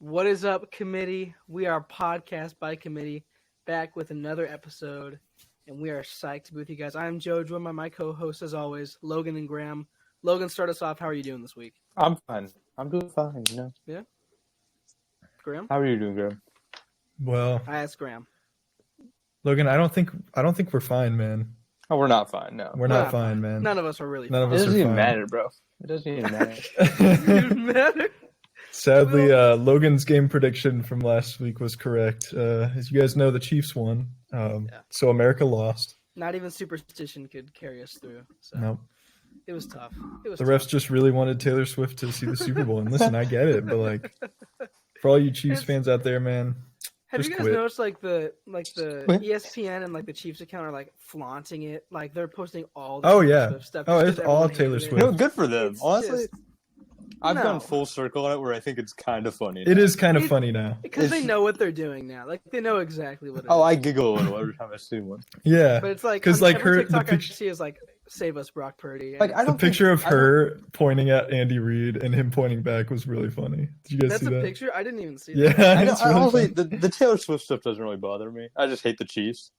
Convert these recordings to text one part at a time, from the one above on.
What is up, committee? We are podcast by committee, back with another episode, and we are psyched to be with you guys. I'm Joe, joined by my co-hosts as always, Logan and Graham. Logan, start us off. How are you doing this week? I'm fine. I'm doing fine, you know. Yeah? Graham? How are you doing, Graham? Well, I asked Graham. Logan, I don't think we're fine, man. Oh, we're not fine, no. We're not fine, man. None of us are really None fine. of It us doesn't are even fine. matter, bro. It doesn't even matter. It doesn't matter. Sadly, Logan's game prediction from last week was correct. As you guys know, the Chiefs won, so America lost. Not even superstition could carry us through. So Nope. It was tough. The refs just really wanted Taylor Swift to see the Super Bowl. And listen, I get it, but like, for all you Chiefs fans out there, man, Have just you guys quit. noticed the ESPN and the Chiefs account are like flaunting it? Like they're posting all the Oh, Taylor yeah. Swift stuff. Oh, just it's 'cause all everyone Taylor hated it. Swift. No, good for them. It's Honestly, just- I've No. gone full circle on it where I think it's kind of funny. It now. is kind of funny now. Because they It's- know what they're doing now. Like they know exactly what it is. Oh, I giggle a little every time I see one. Yeah, But it's like 'Cause, on like, every her- TikTok the I pic- see is like save us Brock Purdy. And Like, I the don't picture think, of her pointing at Andy Reid and him pointing back was really funny. Did you guys that's see a that? picture. I didn't even see Yeah, that. I know, it's really honestly, funny. the Taylor Swift stuff doesn't really bother me. I just hate the Chiefs.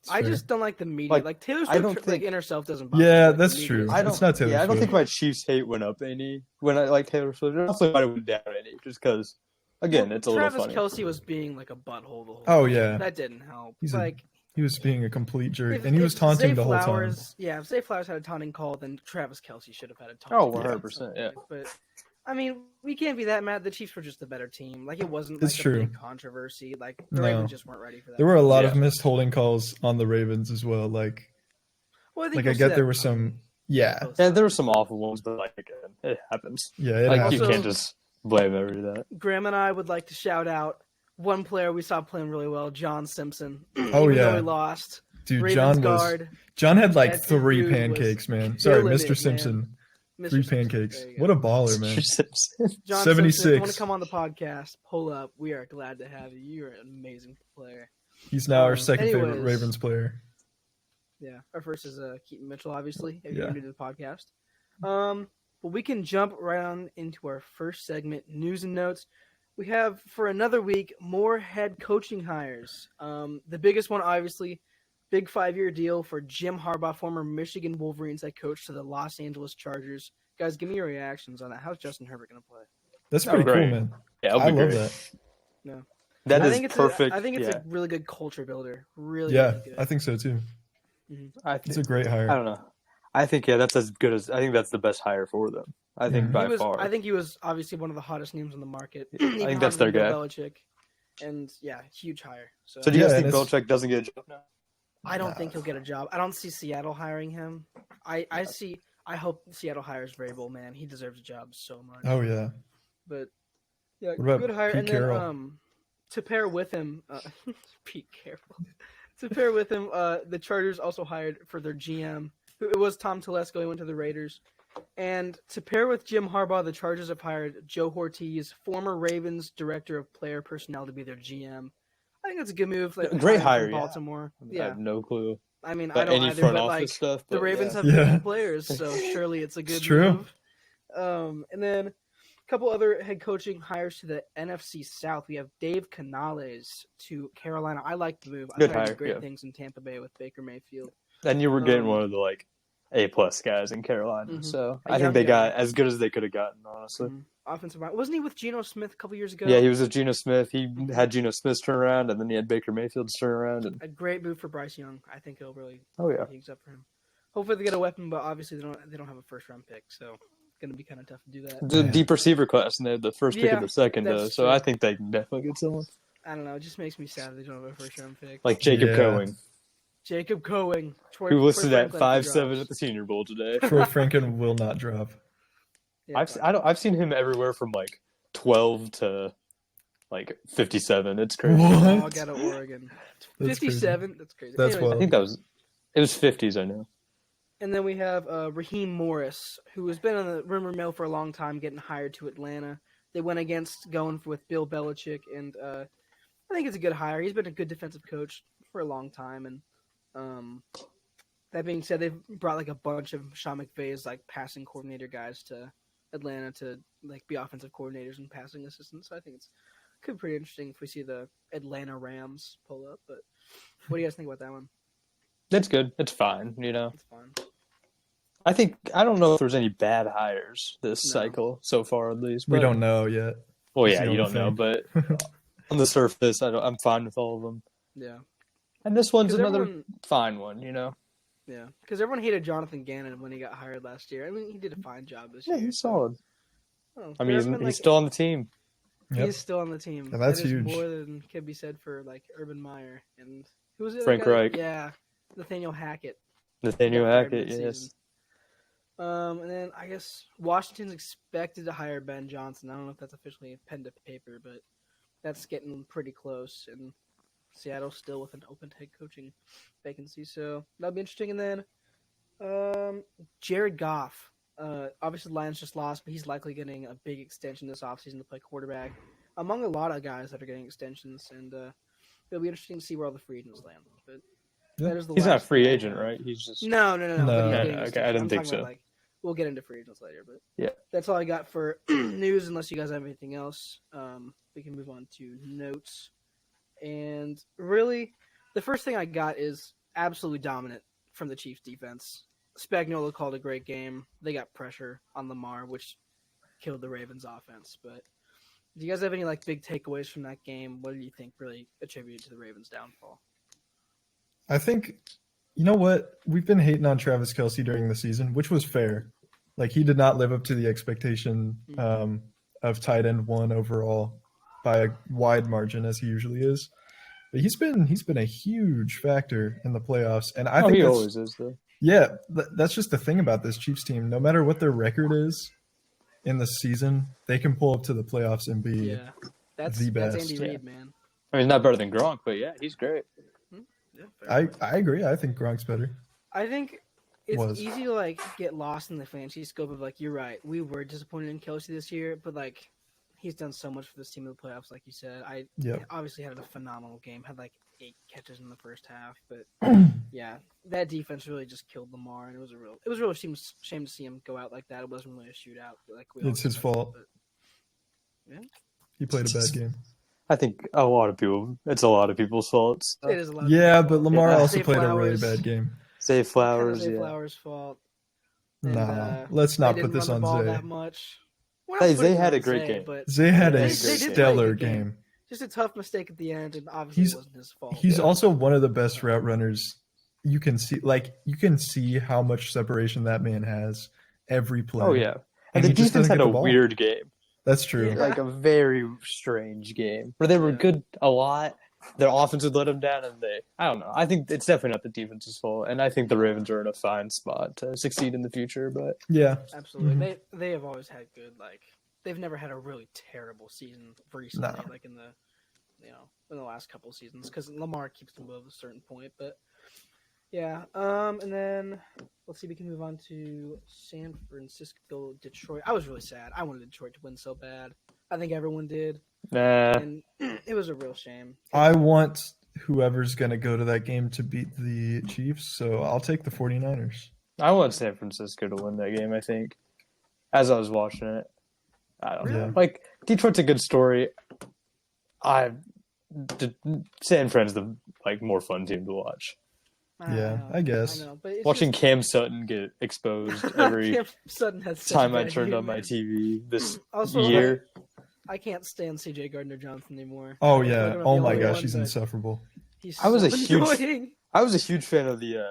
It's I fair. just don't like the media. Like Taylor I Swift, don't like think- in herself doesn't bother me. Yeah, like, the that's media true. is. I don't. It's not Taylor yeah, I don't Swift. think my Chiefs hate went up any when I like Taylor Swift. It also might have went down any, just because. Again, it's a little Travis funny. Kelce was being like a butthole the whole Oh, time. yeah. That didn't help. He's like He was being a complete jerk, if- and he was if taunting Zay the whole time. Flowers, yeah, if Zay Flowers had a taunting call, then Travis Kelce should have had a taunting Oh, call. 100%, yeah. But I mean, we can't be that mad. The Chiefs were just the better team. Like it wasn't It's like true. a big controversy. Like the No. Ravens just weren't ready for that. There were a lot of Yeah. missed holding calls on the Ravens as well. Like Well, I get there were some. Yeah, Yeah, there were some awful ones, but like again, it happens. yeah. It Like happened. you Also- can't just blame every that. Graham and I would like to shout out one player we saw playing really well, John Simpson. Oh, Even yeah. though he lost. Dude, Ravens guard, John had like That 3 dude was pancakes, man. Sorry, killing Mr. it, Simpson. Mr. 3 Simpson. pancakes. There you go. What a baller, man. John 76. Simpson, if you want to come on the podcast, pull up. We are glad to have you. You're an amazing player. He's now our second favorite anyways. Ravens player. Yeah, our first is Keaton Mitchell, obviously, if Yeah. you're new to the podcast. But we can jump right on into our first segment, news and notes. We have, for another week, more head coaching hires. The biggest one, obviously, big 5-year deal for Jim Harbaugh, former Michigan Wolverines head coach to the Los Angeles Chargers. Guys, give me your reactions on that. How's Justin Herbert going to play? That's Oh, pretty cool, great. man. Yeah, it'll I be love great. that. No. That I is think it's perfect. I think it's yeah. a really good culture builder. Really, Yeah, really good. I think so too. I It's think, a great hire. I don't know. I think that's as good as I think that's the best hire for them. I think Yeah. by far. I think he was obviously one of the hottest names on the market. I Even think that's hotter their than guy. Bill Belichick. And yeah, huge hire. So, So do you guys Yeah, think and it's- Belichick doesn't get a job now? I don't think he'll get a job. I don't see Seattle hiring him. I hope Seattle hires Vrabel, man. He deserves a job so much. Oh yeah. But yeah, What about good hire. Pete And Carroll? then to pair with him, Pete Carroll. To pair with him, the Chargers also hired for their GM. It was Tom Telesco. He went to the Raiders. And to pair with Jim Harbaugh, the Chargers have hired Joe Ortiz, former Ravens director of player personnel, to be their GM. I think that's a good move. Like, Great hiring hire, from yeah. Baltimore. I Yeah, have no clue. I mean, I But don't any either, front but office like stuff. the but Ravens yeah. have Yeah. good players, so surely it's a good true. move. And then a couple other head coaching hires to the NFC South. We have Dave Canales to Carolina. I like the move. I Good thought he did hire, great yeah. things in Tampa Bay with Baker Mayfield. And you were getting Um, one of the like A+ guys in Carolina, Mhm. so A I young think they guy. got as good as they could have gotten. Honestly, Offensive line. Wasn't he with Geno Smith a couple years ago? yeah, he was with Geno Smith. He had Geno Smith's turnaround, and then he had Baker Mayfield's turnaround. And A great move for Bryce Young. I think he'll really oh yeah, he's up for him. Hopefully they get a weapon, but obviously they don't have a first round pick, so it's gonna be kind of tough to do that. the deep receiver class, and they had the first pick Yeah, of the second, though. that's So true. I think they can definitely get someone I don't know. It just makes me sad they don't have a first round pick. like Jacob Yeah. Cohen, Jacob Cohen, who listed at Franklin 5'7" drops. at the Senior Bowl today. Troy Franken will not drop. Yeah, I've seen him everywhere from like 12 to like 57. It's crazy. What? Dog out of Oregon. That's 57. That's crazy. That's Anyways, I think it was 50s. I know. and then we have Raheem Morris, who has been on the rumor mill for a long time, getting hired to Atlanta. They went against going with Bill Belichick, and I think it's a good hire. He's been a good defensive coach for a long time, and that being said, they've brought like a bunch of Sean McVay's like passing coordinator guys to Atlanta to like be offensive coordinators and passing assistants. So I think it's could be pretty interesting if we see the Atlanta Rams pull up. But what do you guys think about that one? It's good. It's fine. You know, It's fun. I don't know if there's any bad hires this No. cycle so far, at least. We but- don't know yet. Well, That's yeah, the you only don't know, thing. but on the surface, I'm fine with all of them. Yeah. And this one's 'Cause another everyone- fine one, you know. Yeah, because everyone hated Jonathan Gannon when he got hired last year. I mean, he did a fine job this Yeah, year. he's so- solid. Oh, I mean, everyone, he's still on the team. Yep. He's still on the team. And that's That is huge. more than can be said for like Urban Meyer and who was it? Frank Reich. Yeah, Nathaniel Hackett. Nathaniel Got fired Hackett, mid-season. yes. And then I guess Washington's expected to hire Ben Johnson. I don't know if that's officially pen to paper, but that's getting pretty close. And Seattle's still with an open head coaching vacancy, so that'll be interesting. And then Jared Goff. Obviously, the Lions just lost, but he's likely getting a big extension this offseason to play quarterback, among a lot of guys that are getting extensions. And it'll be interesting to see where all the free agents land. But Yeah. that is the He's not a last free thing I agent, have. right? He's just No. No. but he's No, getting no, okay, I extensions. didn't I'm think talking so. about, like, we'll get into free agents later, but Yeah. that's all I got for news. Unless you guys have anything else, we can move on to notes. And really, the first thing I got is absolutely dominant from the Chiefs defense. Spagnuolo called a great game. They got pressure on Lamar, which killed the Ravens offense. But do you guys have any like big takeaways from that game? What do you think really attributed to the Ravens' downfall? I think, you know what? We've been hating on Travis Kelce during the season, which was fair. Like, he did not live up to the expectation of tight end one overall by a wide margin, as he usually is. But he's been a huge factor in the playoffs, and I think he that's, always is, though. yeah, that's just the thing about this Chiefs team. No matter what their record is in the season, they can pull up to the playoffs and be Yeah, that's the that's best. Andy Yeah. Reid, man. I mean, he's not better than Gronk, but yeah, he's great. Yeah, fair. I agree. I think Gronk's better. I think it's Was. easy to like get lost in the fantasy scope of like you're right. We were disappointed in Kelsey this year, but like he's done so much for this team in the playoffs, like you said. I Yep. obviously had a phenomenal game. Had like 8 catches in the first half, but yeah, that defense really just killed Lamar, and it was a real shame to see him go out like that. It wasn't really a shootout, like we all It's his expected, fault. but He played a bad game. I think it's a lot of people's faults. it is a lot. Yeah, of but Lamar Yeah. also Zay played a really Flowers. bad game. Zay Flowers, Zay yeah. Flowers' fault. And, Nah, let's not they put didn't this run on the ball Zay. that much. We're not Hey, putting Zay it had on a great Zay, game. but Zay had They a did play a stellar good game. game. just a tough mistake at the end, and obviously He's- it wasn't his fault. He's Yeah. also one of the best route runners. You can see how much separation that man has every play. Oh, yeah. And And the he just defense doesn't had get a the ball. weird game. That's true. Yeah. Like a very strange game where they were Yeah. good a lot. Their offense would let them down, and I don't know. I think it's definitely not the defense's fault, and I think the Ravens are in a fine spot to succeed in the future. But Yeah. Absolutely, Mhm. they have always had good they've never had a really terrible season recently, No. like in the last couple of seasons because Lamar keeps them above a certain point, but yeah. And then let's see, we can move on to San Francisco, Detroit. I was really sad. I wanted Detroit to win so bad. I think everyone did, nah, and it was a real shame. I want whoever's going to go to that game to beat the Chiefs, so I'll take the 49ers. I want San Francisco to win that game. I think as I was watching it, I don't know. Yeah. Like Detroit's a good story. San Fran's the more fun team to watch. Yeah, I guess. I know, but it's Watching just- Cam Sutton get exposed every Cam Sutton has such a time I bad turned year, on my man. TV this Also, year. I can't stand CJ Gardner-Johnson anymore. Oh, I feel like yeah. I'm the Oh, my only gosh, one, he's but insufferable. He's I was so a huge- annoying. I was a huge fan of the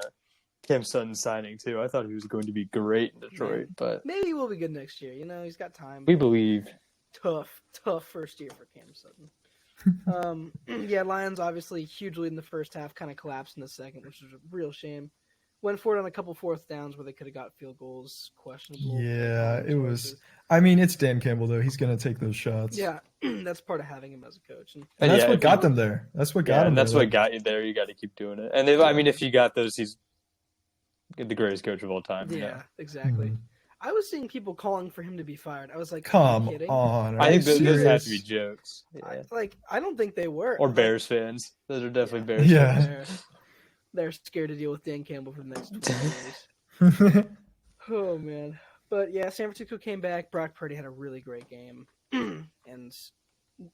Cam Sutton signing too. I thought he was going to be great in Detroit, but Maybe he will be good next year. He's got time. we believe. Tough first year for Cam Sutton. Yeah, Lions obviously huge lead in the first half, kind of collapsed in the second, which was a real shame. Went for it on a couple fourth downs where they could have got field goals, questionable. Yeah, it was. choices. I mean, it's Dan Campbell, though. He's going to take those shots. Yeah, that's part of having him as a coach. And And that's yeah, what if got you- them there. That's what got Yeah, him and that's there. what got you there. You got to keep doing it. And if you got those, he's the greatest coach of all time. yeah, you know? exactly. Mhm. I was seeing people calling for him to be fired. I was like, Come are you kidding? on. I are think you those have to serious? be jokes. Yeah. I don't think they were. Or Like, Bears fans. Those are definitely Bears Yeah. fans. They're scared to deal with Dan Campbell for the next 20 years. Oh man, But yeah, San Francisco came back. Brock Purdy had a really great game and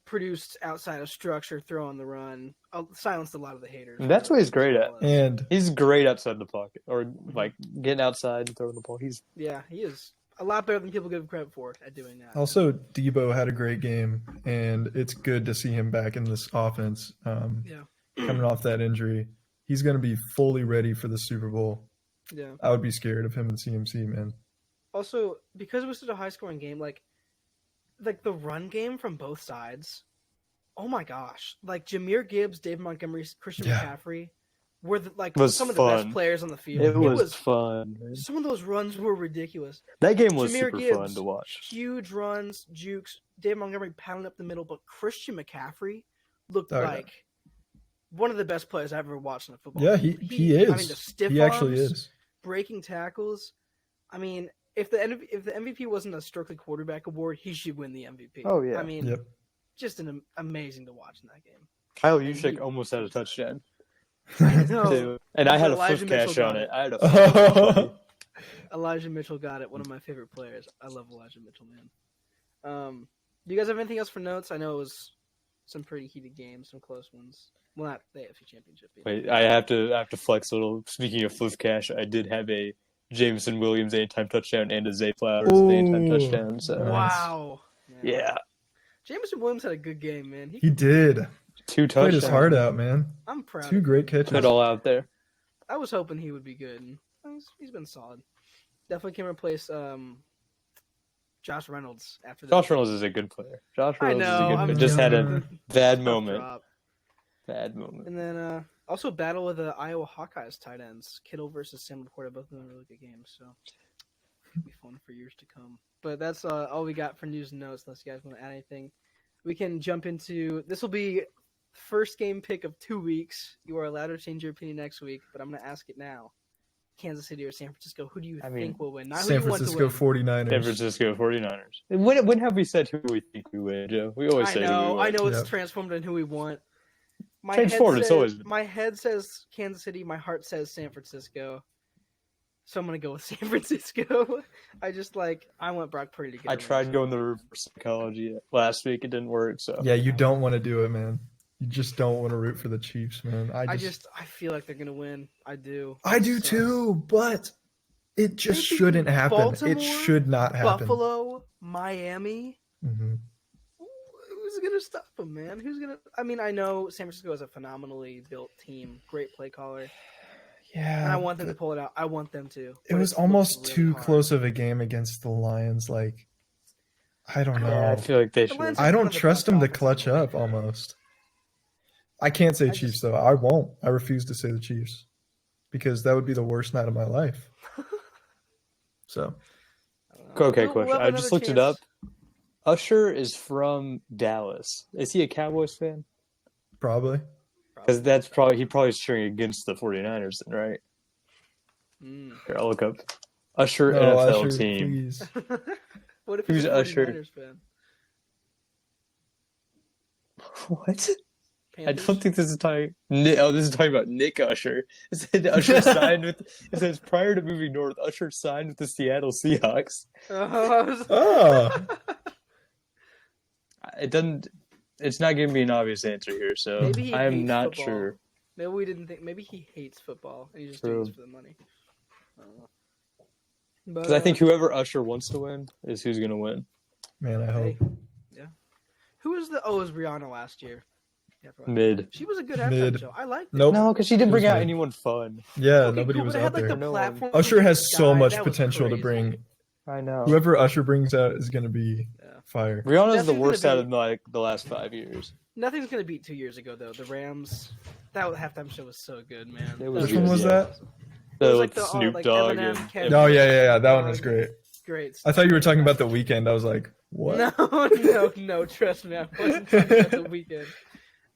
produced outside of structure, throwing the run, silenced a lot of the haters. That's what he's great at. And He's great outside the pocket, or like getting outside and throwing the ball. He is a lot better than people give him credit for at doing that. also, Debo had a great game, and it's good to see him back in this offense. Coming off that injury, he's going to be fully ready for the Super Bowl. Yeah. I would be scared of him in CMC, man. Also, because it was such a high-scoring game, like the run game from both sides, oh my gosh! Like Jahmyr Gibbs, David Montgomery, Christian McCaffrey were some of the best players on the field. It was fun. Man. Some of those runs were ridiculous. That game was Jahmyr super Gibbs, fun to watch. Huge runs, jukes. David Montgomery pounding up the middle, but Christian McCaffrey looked like one of the best players I've ever watched in a football. Yeah, he is. I mean, the stiff he arms, actually is. breaking tackles. I mean, if the MVP wasn't a strictly quarterback award, he should win the MVP. Oh yeah. I mean, just amazing to watch in that game. Kyle Juszczyk almost had a touchdown. I know. Too. And I had a Elijah flip cash Mitchell on got it. I had a Elijah Mitchell got it. One of my favorite players. I love Elijah Mitchell, man. Do you guys have anything else for notes? I know it was some pretty heated games, some close ones. Well, not the AFC Championship. Wait, I have to flex a little. Speaking of flip cash, I did have a Jameson Williams anytime touchdown and a Zay Flowers anytime touchdown. So. Wow. Yeah. Jameson Williams had a good game, man. He did. 2 touchdowns. Played his heart out, man. I'm proud. 2 great catches. Put it all out there. I was hoping he would be good. And he's been solid. Definitely can replace Josh Reynolds after that. Josh Reynolds is a good player. Josh Reynolds is a good player. I'm Just had a joking. bad moment. Drop. Bad moment. And then also battle with the Iowa Hawkeyes tight ends. Kittle versus Sam Laporta, both of them really good games. So it'll be fun for years to come. But that's all we got for news and notes. Unless you guys want to add anything, we can jump into this. Will be first game pick of 2 weeks. You are allowed to change your opinion next week, but I'm going to ask it now. Kansas City or San Francisco? Who do you think will win? Not San who you want to Francisco win. 49ers. San Francisco 49ers. And when have we said who we think we win, Joe? We always say who we win. I know it's transformed in who we want. My head says Kansas City. My heart says San Francisco. So I'm gonna go with San Francisco. I want Brock Purdy to get. I tried going the reverse psychology last week. It didn't work. So yeah, you don't want to do it, man. You just don't want to root for the Chiefs, man. I feel like they're gonna win. I do. I do too, but it just shouldn't happen. Baltimore, it should not happen. Buffalo, Miami. Mm-hmm. Who's gonna stop them, man? Who's gonna? I mean, I know San Francisco is a phenomenally built team, great play caller. Yeah, and I want them to pull it out. I want them to. It was almost too close of a game against the Lions. Like, I don't know. I feel like they should. I don't trust them to clutch up. Almost. I can't say Chiefs though. I won't. I refuse to say the Chiefs because that would be the worst night of my life. So. Okay, question. I just looked it up. Usher is from Dallas. Is he a Cowboys fan? Probably. Because he probably is cheering against the 49ers then, right? Here, I'll look up. Usher NFL Usher, team. Please. What if he's a 49ers fan? What? Panthers? I don't think this is talking. Oh, this is talking about Nick Usher. It said Usher signed with. It says prior to moving north, Usher signed with the Seattle Seahawks. Oh. It doesn't. It's not giving me an obvious answer here, so I am not sure. Maybe we didn't think. Maybe he hates football and he just doing this for the money. Because I think whoever Usher wants to win is who's gonna win. Man, I hope. Yeah. Who was it was Rihanna last year? Yeah, Mid. She was a good halftime show. I liked it. Nope. No, because she didn't bring out anyone fun. Yeah, nobody was out there. Usher has so much potential to bring. I know. Whoever Usher brings out is going to be fire. Rihanna's the worst out of the last 5 years. Nothing's going to beat 2 years ago, though. The Rams, that halftime show was so good, man. Which one was that? The Snoop Dogg. Oh, yeah. That one was great. Great stuff. I thought you were talking about The Weeknd. I was like, what? No, trust me. I wasn't talking about The Weeknd.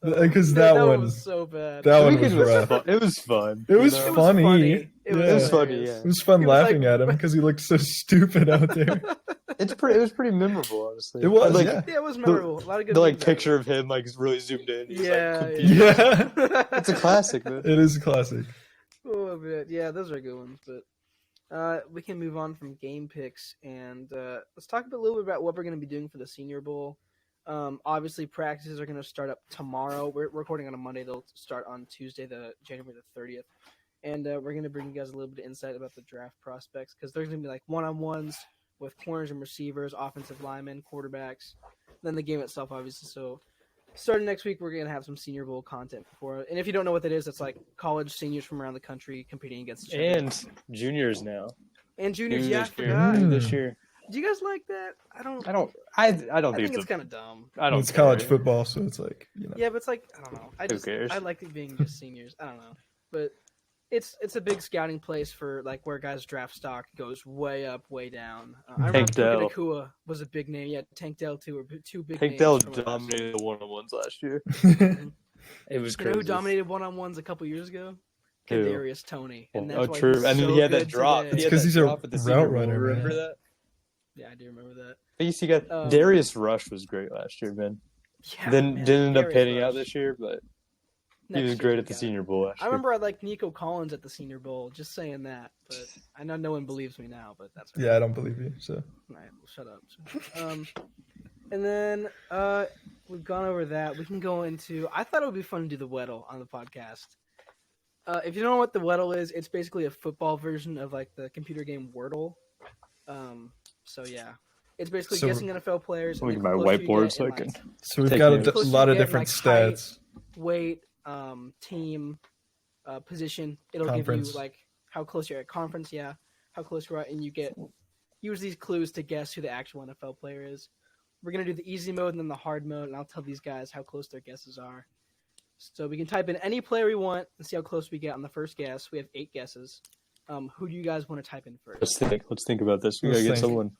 Because that one was so bad. That one was rough. It was fun. It was funny. It was funny. It was fun laughing at him because he looked so stupid out there. It was pretty memorable, honestly. It was, yeah, it was memorable. A lot of good. The picture of him really zoomed in. Yeah. It's a classic, man. It is a classic. Oh man, yeah, those are good ones. But We can move on from game picks and let's talk a little bit about what we're going to be doing for the Senior Bowl. Obviously, practices are going to start up tomorrow. We're recording on a Monday. They'll start on Tuesday, January the 30th. And we're going to bring you guys a little bit of insight about the draft prospects because there's going to be like one-on-ones with corners and receivers, offensive linemen, quarterbacks, then the game itself, obviously. So starting next week, we're going to have some Senior Bowl content before. And if you don't know what that is, it's like college seniors from around the country competing against each other. And juniors now. And juniors, yeah, I This year. forgot. This year. Do you guys like that? I don't I don't think think it's kind of dumb. I don't It's care. college football, so it's like, Yeah, but it's like, I don't know. Who cares? I like it being just seniors. I don't know. But it's a big scouting place for like where guys' draft stock goes way up, way down. I remember Dell. Nakua was a big name. Yeah, Tank Dell too were two big Tank names. Dell from last year. dominated the one-on-ones last year. It was You know crazy. who dominated one-on-ones a couple years ago? Who? Kadarius Toney. And that's why true. he's And then so he had that good drop. today. It's He had 'cause that he's a drop at the Senior route Bowl. runner, Remember man. that? Yeah, I do remember that. I used to get Darius Rush was great last year, man. Yeah, Then man, didn't end up Darius panning Rush. out this year, but he Next was year great we at the got it. Senior Bowl last I year. remember I liked Nico Collins at the Senior Bowl. Just saying that, but I know no one believes me now. But that's Yeah, I don't believe you. So All right, well, shut up. And then we've gone over that. We can go into. I thought it would be fun to do the Weddle on the podcast. If you don't know what the Weddle is, it's basically a football version of like the computer game Wordle. So yeah, it's basically So- guessing NFL players. Let me and get the my closest you whiteboard get so I in, can. like, so we've Take got notes. a Close lot you of get, different like, height, stats. weight, team, position. It'll give Conference. you like how close you're at conference. Yeah, how close you are, and you use these clues to guess who the actual NFL player is. We're gonna do the easy mode and then the hard mode, and I'll tell these guys how close their guesses are. So we can type in any player we want and see how close we get on the first guess. We have 8 guesses. Who do you guys want to type in first? Let's think about this. We Let's gotta get think.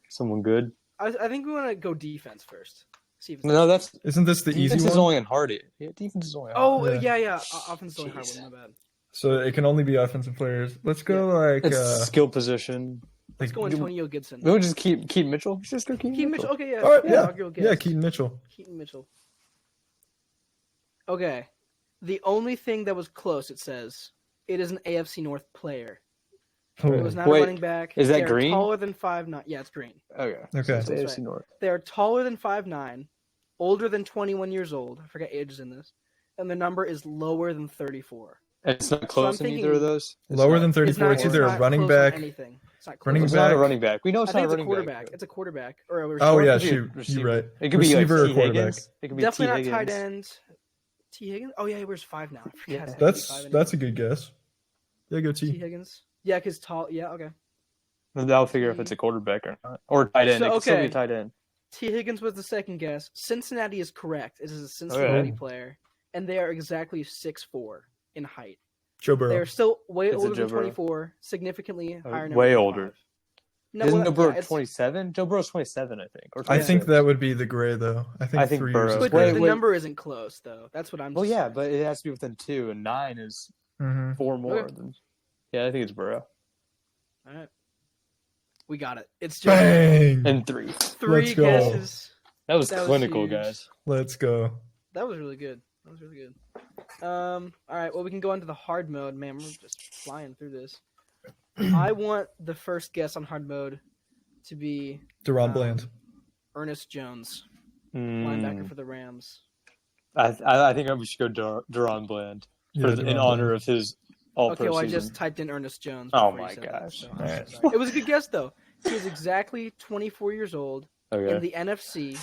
someone good. I think we want to go defense first. See if it's No, that's Isn't this the defense easy is one? only in hardy. Yeah, defense is only. Oh Yeah. yeah. Offense is only hard Jeez. one. My bad. So it can only be offensive players. Let's go like It's skill position. Let's go like, Antonio Gibson. We'll just keep Mitchell. Let's just go keep Keaton Mitchell. Mitchell. Okay, yeah. all right, I'll go guess. yeah, Keaton Mitchell. Keaton Mitchell. Okay. The only thing that was close, it says, it is an AFC North player. It was not Wait, a running back. is that They are green? Taller than 5'9". Yeah, it's green. Okay. Okay. It's That's AFC right. North. They are taller than 5'9", older than 21 years old. I forgot ages in this. And the number is lower than 34. And it's not So close I'm in either thinking- of those. It's Lower not- than It's 34. not, It's either a not running close on back. anything. It's not close. Running It's not a back. running back. We know it's I think not it's a a running quarterback. back. It's a quarterback. Or a Oh receiver. yeah, It could be a shoot, receiver. you're right. It could be Receiver like or T. quarterback. Higgins. It could be Definitely T. not Higgins. tight end. T. Higgins? Oh, yeah, he wears 5 now. I forgot Yeah. he's not That's 5 that's a anymore. good guess. Yeah, go T. T. Higgins? Yeah, because tall. Yeah, okay. And I'll figure if it's a quarterback or not, or tight end. So, It could still be okay. tight end. T. Higgins was the second guess. Cincinnati is correct. It is a Cincinnati player, and they are exactly 6'4" in height. Joe They Burrow. are still way It's a older Joe than Burrow. 24, significantly higher number Way than older. 5. No, Isn't well, Joe Burrow yeah, it's- 27? Joe Burrow's 27, I think. Or I think 26. that would be the gray though. I think I think 3 Burrow's years. But is Wait, the gray. number isn't close, though. That's what I'm Well, just yeah, saying. but it has to be within 2, and 9 is Mhm. 4 more. Okay. Than... Yeah, I think it's Burrow. All right. We got it. It's just Bang! And 3. 3 Let's go. guesses. That was That was clinical, huge. guys. Let's go. That was really good. All right, well, we can go into the hard mode. Man, we're just flying through this. I want the first guess on hard mode to be Deron Bland. Ernest Jones, Mm, linebacker for the Rams. I think we should go Deron Bland Yeah, in Deron honor of his all-pro Okay, well, I season. just typed in Ernest Jones. Oh before you my said that, gosh. so I'm Alright. sorry. It was a good guess, though. He is exactly 24 years old Okay. in the NFC.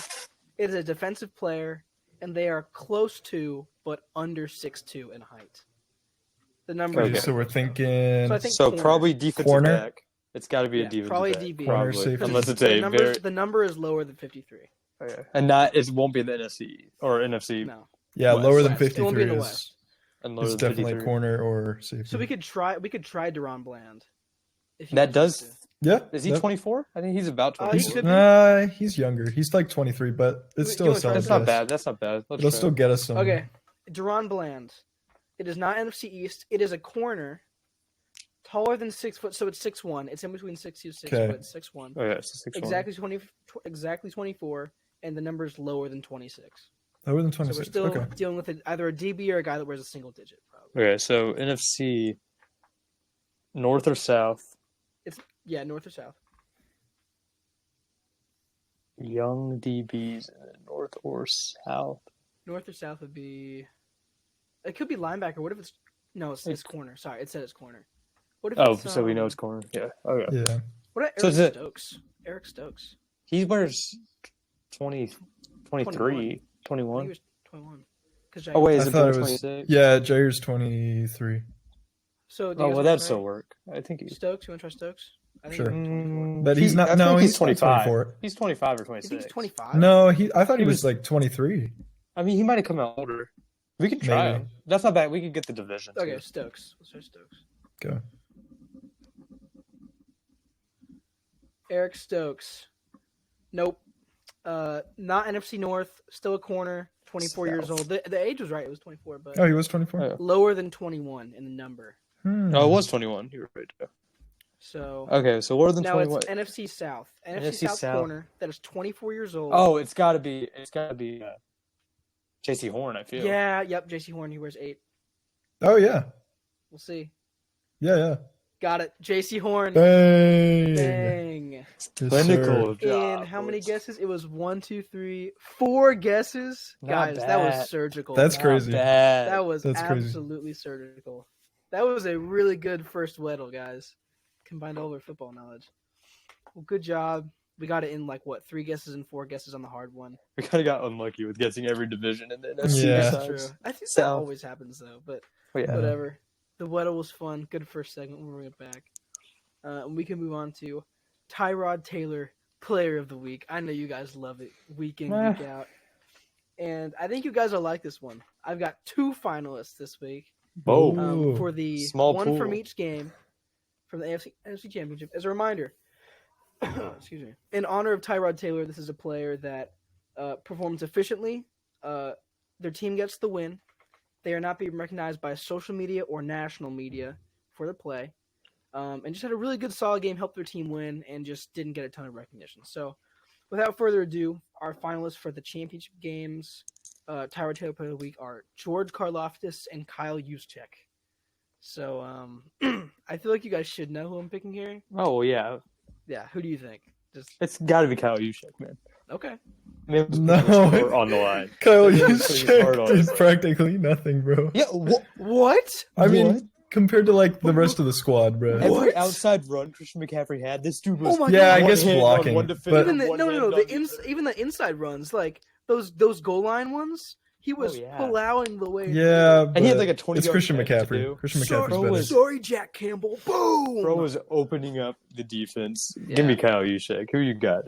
It is a defensive player, and they are close to, but under 6'2" in height. The number Okay. is So we're thinking. So I think So corner. probably defensive Corner? back. It's got to be a Yeah, defensive probably back. DB. Corner, Probably. safety. Unless it's the a number, very... the number is lower than 53. Okay. And it won't be in the NFC or NFC. No. yeah, West. lower than West. It won't be 53 in the is West. And lower it's than definitely 53. corner or safety. So we could try Deron Bland. If you That guys want does... to. Yeah. Is he yep. 24? I think he's about He 24. could be. He's younger. He's like 23, but it's You still a wanna try solid That's not guess. bad. That's not bad. Let's It'll try still it. get us some. Okay, Deron Bland. It is not NFC East. It is a corner, taller than 6 foot. So it's 6'1". It's in between 6'2", 6 Okay. foot, 6'1". Oh, yeah, so 6'1". Exactly 24, and the number is lower than 26. Lower than So we're 26. still Okay. dealing with either a DB or a guy that wears a single digit. Probably. Okay, so NFC, North or South, Yeah, north or south. Young DBs in the north or south. North or south would be. It could be linebacker. What if it's? No, it's corner. Sorry, it said it's corner. What if Oh, it's, so we know it's corner. Yeah. Okay. Yeah. What about So Eric is it- Stokes? Eric Stokes. He wears 20, 23, I 21. think he was 21. Oh, wait, I is it thought it 26? was. Yeah, Jair's 23. So do you Oh, guys well, wanna that'd try still work. I think he's. Stokes. You want to try Stokes? I think Sure. he's 24. But he's not. I No, think he's 25. 24. He's 25 or You 26. think he's 25? No, I thought he He was was- like 23. I mean, he might have come out older. We can try Maybe. him. That's not bad. We could get the division. too. Okay, Stokes. Let's try Stokes. Go. Eric Stokes. Nope. Not NFC North. Still a corner. 24 years South. old. The age was right. It was 24, but Oh, he was 24. Oh. lower than 21 in the number. Oh, it was 21. You were right. Joe. So Okay, so lower than now 21. it's NFC South. NFC NFC South, South. corner that is 24 years old. Oh, it's got to be. JC Horn. I feel. Yeah. Yep. J.C. Horn. He wears 8. Oh yeah. We'll see. Yeah. Got it. J.C. Horn. Bang. Bang. Yes, Clinical sir. job. And how many boys. guesses? It was 1, 2, 3, 4 guesses. Not Guys, that was bad. surgical. That's Not crazy. bad. That was That's crazy. absolutely surgical. That was a really good first Weddle, guys. Combined all their football knowledge. Well, good job. We got it in 3 guesses and 4 guesses on the hard one. We kind of got unlucky with guessing every division in the NFC. Yeah. That's besides true. I think that South. always happens though, but Oh, yeah. whatever. The Weddle was fun. Good first segment. We'll bring it back. And we can move on to Tyrod Taylor, Player of the Week. I know you guys love it, week in, week out. And I think you guys will like this one. I've got 2 finalists this week. Whoa. Ooh. For the Small one pool. from each game from the NFC Championship. As a reminder, excuse me, in honor of Tyrod Taylor, this is a player that performs efficiently. Their team gets the win. They are not being recognized by social media or national media for their play, and just had a really good, solid game, helped their team win, and just didn't get a ton of recognition. So, without further ado, our finalists for the championship games, Tyrod Taylor Player of the Week, are George Karlaftis and Kyle Juszczyk. So, I feel like you guys should know who I'm picking here. Oh, well, yeah. Yeah, who do you think? Just It's got to be Kyle Juszczyk, man. okay. I mean, it was No. on the line. Kyle, He's you pretty hard on did us. practically nothing, bro. Yeah, What? I mean, What? compared to the rest of the squad, bro. every What? outside run Christian McCaffrey had, this dude was. Oh my Yeah, I God. guess one hand blocking, on one defender, but- Even the, one no, hand no, on the the- even the inside runs, like those goal line ones, he was yeah. plowing the way. Yeah, And he had but like a 20 it's Christian yard catch to McCaffrey. do. Christian Sorry, McCaffrey's better. sorry, Jack Campbell. Boom. Bro was opening up the defense. Yeah. Give me Kyle Juszczyk. Who you got?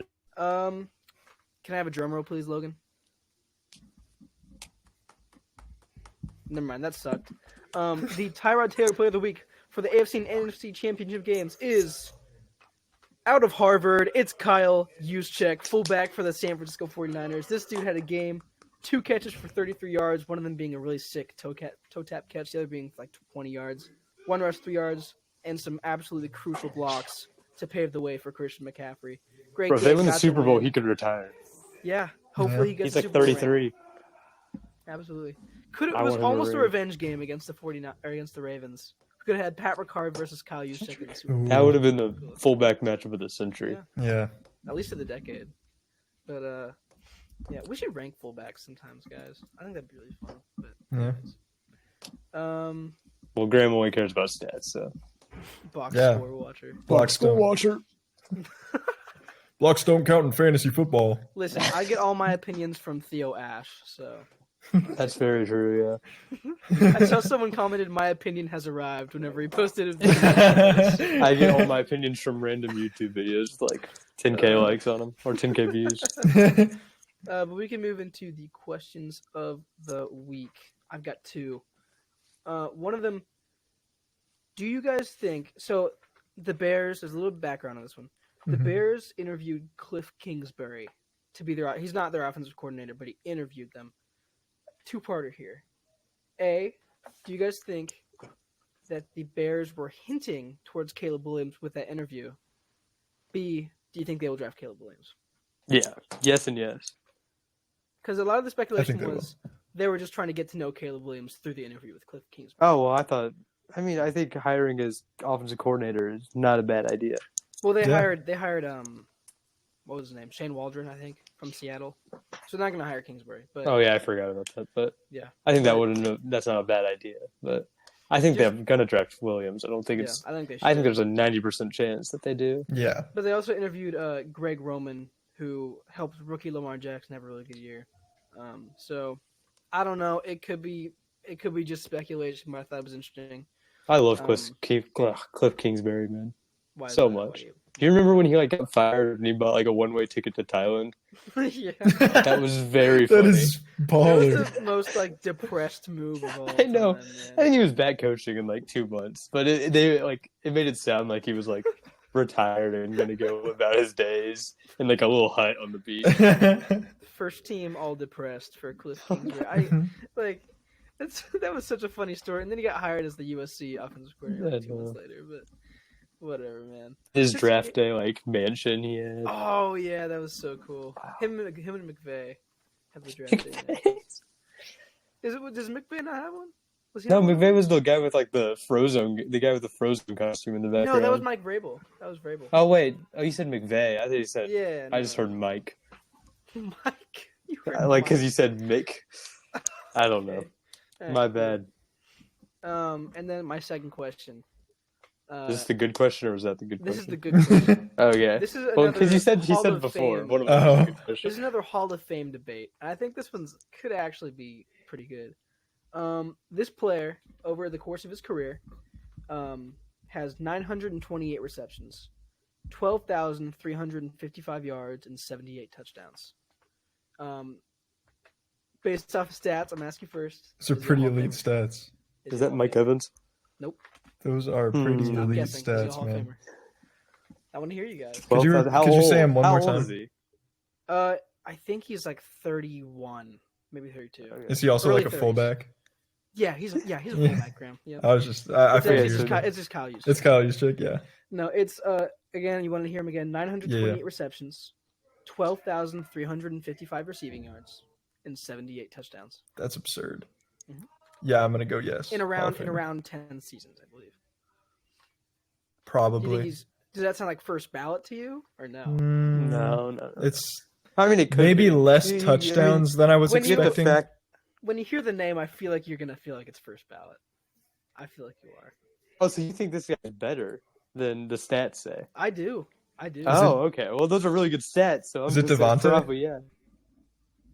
Can I have a drum roll, please, Logan? Never mind, that sucked. The Tyrod Taylor Player of the Week for the AFC and NFC Championship games is out of Harvard. It's Kyle Juszczyk, fullback for the San Francisco 49ers. This dude had a game, 2 catches for 33 yards, one of them being a really sick toe tap catch, the other being 20 yards. 1 rush, 3 yards, and some absolutely crucial blocks to pave the way for Christian McCaffrey. Great Bro, if game, they win the got Super Bowl, win. he could retire. Yeah, hopefully he gets He's the like Super Bowl ring. 33. Absolutely. I It was want him to almost a ring. revenge game against the 49 or against the Ravens. We could have had Pat Ricard versus Kyle Juszczyk in the Super Bowl. Ooh. That would have been the fullback matchup of the century. Yeah. Yeah. At least of the decade. But yeah, we should rank fullbacks sometimes, guys. I think that'd be really fun. But Yeah. anyways. Well, Graham only cares about stats, so. Box Yeah. score watcher. Blocks don't, watcher. blocks don't count in fantasy football. Listen, I get all my opinions from Theo Ash, so That's very true, yeah. I saw someone commented my opinion has arrived whenever he posted a video. I get all my opinions from random YouTube videos, with, like 10K likes on them, or 10K views. But we can move into the questions of the week. I've got 2. One of them, do you guys think, so the Bears, there's a little background on this one. The Mhm. Bears interviewed Cliff Kingsbury to be he's not their offensive coordinator, but he interviewed them. 2-parter here. A, do you guys think that the Bears were hinting towards Caleb Williams with that interview? B, do you think they will draft Caleb Williams? Yeah. Yes and yes. Because a lot of the speculation they was they were just trying to get to know Caleb Williams through the interview with Cliff Kingsbury. Oh, well, I think hiring as offensive coordinator is not a bad idea. Well, they Yeah. hired what was his name? Shane Waldron, I think, from Seattle. So they're not gonna hire Kingsbury, but Oh yeah, I forgot about that. But yeah, I think But- that's not a bad idea. But I think Just- they're gonna draft Williams. I don't think yeah, it's. I think they should. I think there's a 90% chance that they do. Yeah. But they also interviewed Greg Roman, who helped rookie Lamar Jackson have a really good year. So I don't know. It could be just speculation, but I thought it was interesting. I love Um, Cliff Kingsbury, man. Why is So that? much. Do you remember when he like got fired and he bought like a one-way ticket to Thailand? Yeah. That was very funny. That is That baller. was the most like depressed move of all I know. time, man. I think he was back coaching in like 2 months, but it made it sound like he was like retired and gonna go about his days in like a little hut on the beach. First team all depressed for Cliff Kingsbury. That was such a funny story. And then he got hired as the USC offensive coordinator like 2 months later. But whatever, man. His draft day like mansion he had. Oh yeah, that was so cool. Wow. Him and McVay have the draft day. Does McVay not have one? Was he No, have one? McVay was the guy with like the Frozen costume in the background. No, that was Mike Vrabel. That was Vrabel. Oh wait, you said McVay. I thought you said. Yeah. I just heard Mike. Mike. You heard Because Mike. you said Mick. I don't know. Okay. All right, My cool. bad. And then my second question. Is this the good question or was that the good This is question? the good question. Oh yeah. This is Well, another because he said Hall of before. Fame. What Oh. about the good This question? is another Hall of Fame debate. And I think this one's could actually be pretty good. This player, over the course of his career, has 928 receptions, 12,355 yards, and 78 touchdowns. Based off of stats, I'm asking first. Those are is he a pretty Hall of elite Famer? stats. Is he a that Hall Mike of Famer? Evans? Those are pretty Hmm. I'm elite guessing. Is he a stats, Hall of man. Famer? I want to hear you guys. Could you- how could you say old- him one how more old time? is he? I think he's like 31, maybe 32. Okay. Is he also Early like a 30s. fullback? Yeah, he's a Yeah. fullback, Graham. Yeah. I was just, I It's, figured. it's, just, so- Kyle, it's just Kyle Juszczyk. It's Kyle Juszczyk, yeah. No, it's again. You want to hear him again? 928 Yeah. receptions, 12,355 receiving yards, and 78 touchdowns That's absurd. Mhm. Yeah, I'm gonna go yes. in Hall around of in Famer. around 10 seasons, I believe. Do you think Probably. does that sound like first ballot to you, or no? No. It's I mean, it could maybe be. less I mean, touchdowns than I was when you- the expecting. fact. When you hear the name, I feel like you're gonna feel like it's first ballot. I feel like you are. Oh, so you think this guy's better than the stats say? I do. Oh, okay. Well, those are really good stats. So I'm Is it gonna say Devontae? Probably, yeah.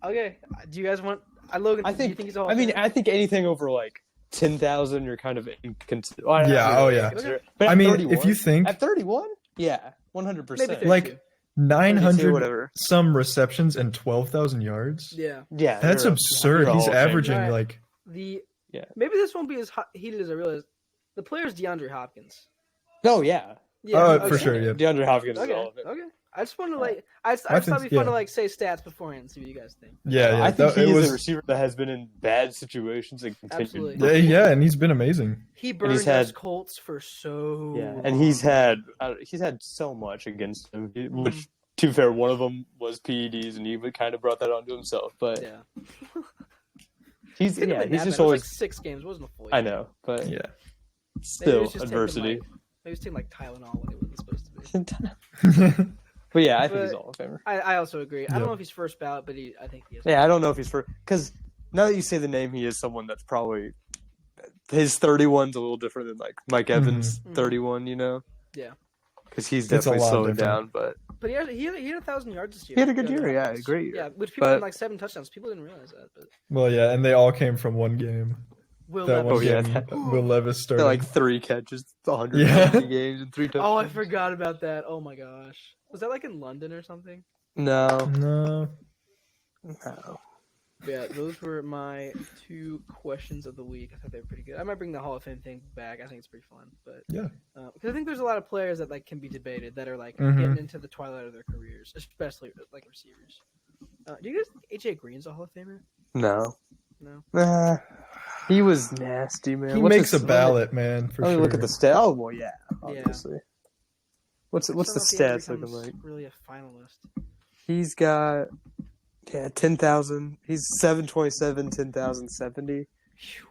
Okay. Do you guys want? Logan. I do you think. think he's a Hall I of mean, Famer? I think anything over like 10,000, you're kind of inconsiderate. Yeah, oh, yeah. But I at mean, 31, if you think at 31, yeah, 100%. Maybe like 32. 900 whatever. some receptions and 12,000 yards, Yeah. Yeah, that's you're a- absurd. you're a He's Hall of Famer. averaging Right. like Yeah. Maybe this won't be as heated as I realized. The player's DeAndre Hopkins. Oh yeah, Yeah. for sure, yeah. DeAndre Hopkins is Okay. all of it. Okay. I just want to I just I thought it'd be think- fun to yeah. say stats beforehand and see what you guys think. yeah. I think that- he it is was a receiver that has been in bad situations and continued. Absolutely. yeah, and he's been amazing. He burned he's had- us Colts for so. Yeah, long. and he's had so much against him, which, to be fair, one of them was PEDs, and he kind of brought that onto himself. But Yeah. he's Couldn't have been he's that just bad. It was always. like 6 games. It wasn't a full year. I know, but Yeah. Maybe he still was just adversity. Maybe he was taking like Tylenol when he wasn't supposed to be. But yeah, I think he's But- all of Famer. I also agree. I Yeah. don't know if he's first ballot, but I think he is. Yeah, I don't know if he's for because now that you say the name, he is someone that's probably his 31's a little different than like Mike Evans' Mhm. 31. You know. Yeah. Because he's It's a definitely lot slowing different. down, but But he had 1,000 yards this year. he had a good DeAndre year. Yeah, Hopkins. great year. Yeah, which people But- had like 7 touchdowns. People didn't realize that. But Well, yeah, and they all came from one game. Will That Levis. one yeah, game, that- Will Levis started. Like 3 catches, 150 Yeah. games, and 3 touchdowns. Oh, I forgot about that. Oh my gosh. Was that like in London or something? No, No. no. Yeah, those were my 2 questions of the week. I thought they were pretty good. I might bring the Hall of Fame thing back. I think it's pretty fun. But Yeah. because I think there's a lot of players that like can be debated that are like Mhm. getting into the twilight of their careers, especially like receivers. Do you guys think AJ Green's a Hall of Famer? No. No. He was nasty, man. He What's makes his- a ballot, man, for Let me sure. look at the stat. Oh, well, yeah, obviously. What's I the don't know if he ever stats looking becomes like? Really a finalist. He's got 10,000. He's 727, 10,070. Phew.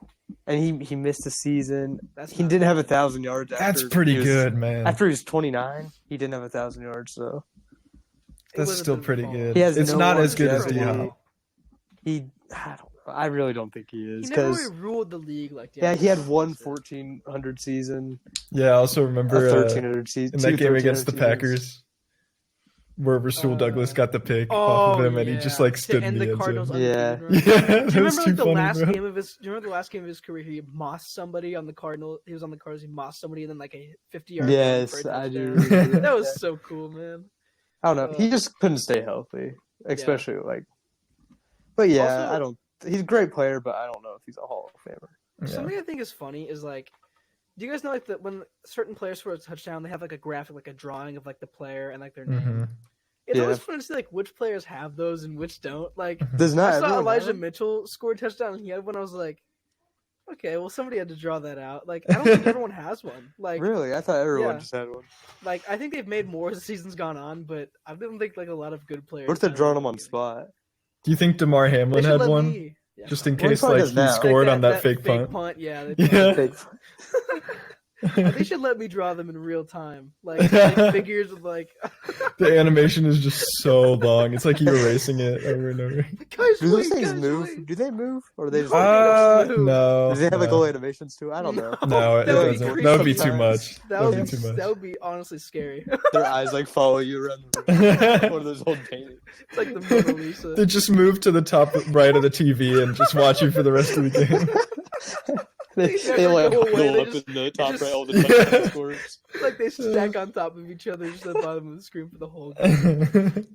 and he missed a season. That's He not didn't have bad. 1,000 yards. That's after pretty he was- good, man. After he was 29, he didn't have 1,000 yards. So It That's was a still bit of a pretty fall good. off. He has It's no not as good as longevity. D Hop. I really don't think he He is never because really ruled the league like. yeah, he had DeAndre one Hopkins did. 1,400 season, Yeah, I also a remember 1,300 season in that two game against the 1,300 seasons. Packers where Rasul Douglas got the pick Oh, off of him, and he yeah. just like To stood in end the the end Cardinals zone. Yeah. undefeated run. Yeah, Do that you was remember too like the funny, last bro. game of his? Do you remember the last game of his career? He mossed somebody on the Cardinal. He was on the Cardinals. He mossed somebody, and then like a 50-yard. Yes, I do. Touchdown. That was so cool, man. I don't know. He just couldn't stay healthy, especially like. But yeah, Also- I don't. He's a great player, but I don't know if he's a Hall of Famer. Yeah. Something I think is funny is like, do you guys know like that when certain players score a touchdown, they have like a graphic, like a drawing of like the player and like their name. Mhm. It's Yeah. always fun to see like which players have those and which don't. Like Does not I saw everyone Elijah have? Mitchell score a touchdown and he had one. I was like, okay, well somebody had to draw that out. Like I don't think everyone has one. Like Really? I thought everyone Yeah. just had one. like I think they've made more as the season's gone on, but I don't think like a lot of good players. What if they're have drawing it. them on spot? Do you think DeMar They Hamlin should had let one? me- yeah. Just in Well, he case probably like does he now. scored Like on that fake punt. Yeah, Yeah. they should let me draw them in real time, like figures with like. The animation is just so long. It's like you're erasing it over and over. Guys, Do those wait, things guys, move? wait. Do they move, or are they just? No. Does it have like no. little animations too? I don't know. No, it That would be doesn't. creepy. That would be too Sometimes. much. That That would would be be too much. that would be honestly scary. Their eyes like follow you around the one of those old paintings. It's like the Mona Lisa. They just move to the top right of the TV and just watch you for the rest of the game. They never like go away, huddle they up just- in the top just- right all the Yeah. touchdown scores. It's like they stack on top of each other just at the bottom of the screen for the whole game.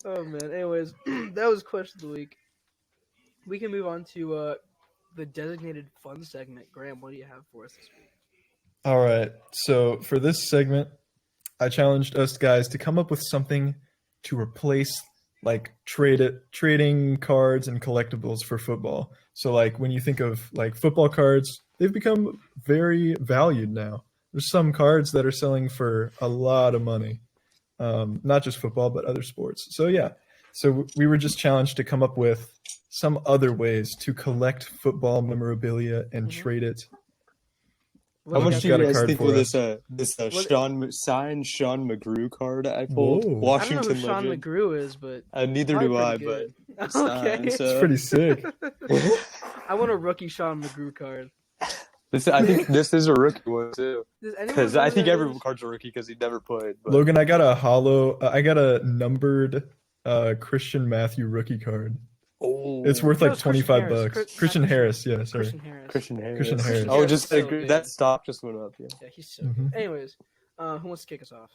Oh man. Anyways, that was question of the week. We can move on to the designated fun segment. Graham, what do you have for us this week? All right. So for this segment, I challenged us guys to come up with something to replace like trading cards and collectibles for football. So like when you think of like football cards, they've become very valued now. There's some cards that are selling for a lot of money. Not just football, but other sports. So yeah. So we were just challenged to come up with some other ways to collect football memorabilia and Mhm. trade it. How Look, much I've do got you a guys card think for for us. this What- signed Sean McGrew card I pulled? Whoa. I don't know Washington who Sean legend. McGrew is, but Neither do I, probably but pretty it's good. signed, Okay. so- It's pretty sick. I want a rookie Sean McGrew card. I think this is a rookie one too. Does anyone Because know I who think that every is? card's a rookie because he never played. But Logan, I got a numbered Christian Matthew rookie card. oh, It's worth No, like it's Christian 25 Harris. bucks. Christian Harris, yeah, sorry. Christian Harris. Christian Harris. Christian Harris. Oh, just So like, good. that stock just went up. Yeah. Yeah, he's so Mhm. good. Anyways, who wants to kick us off?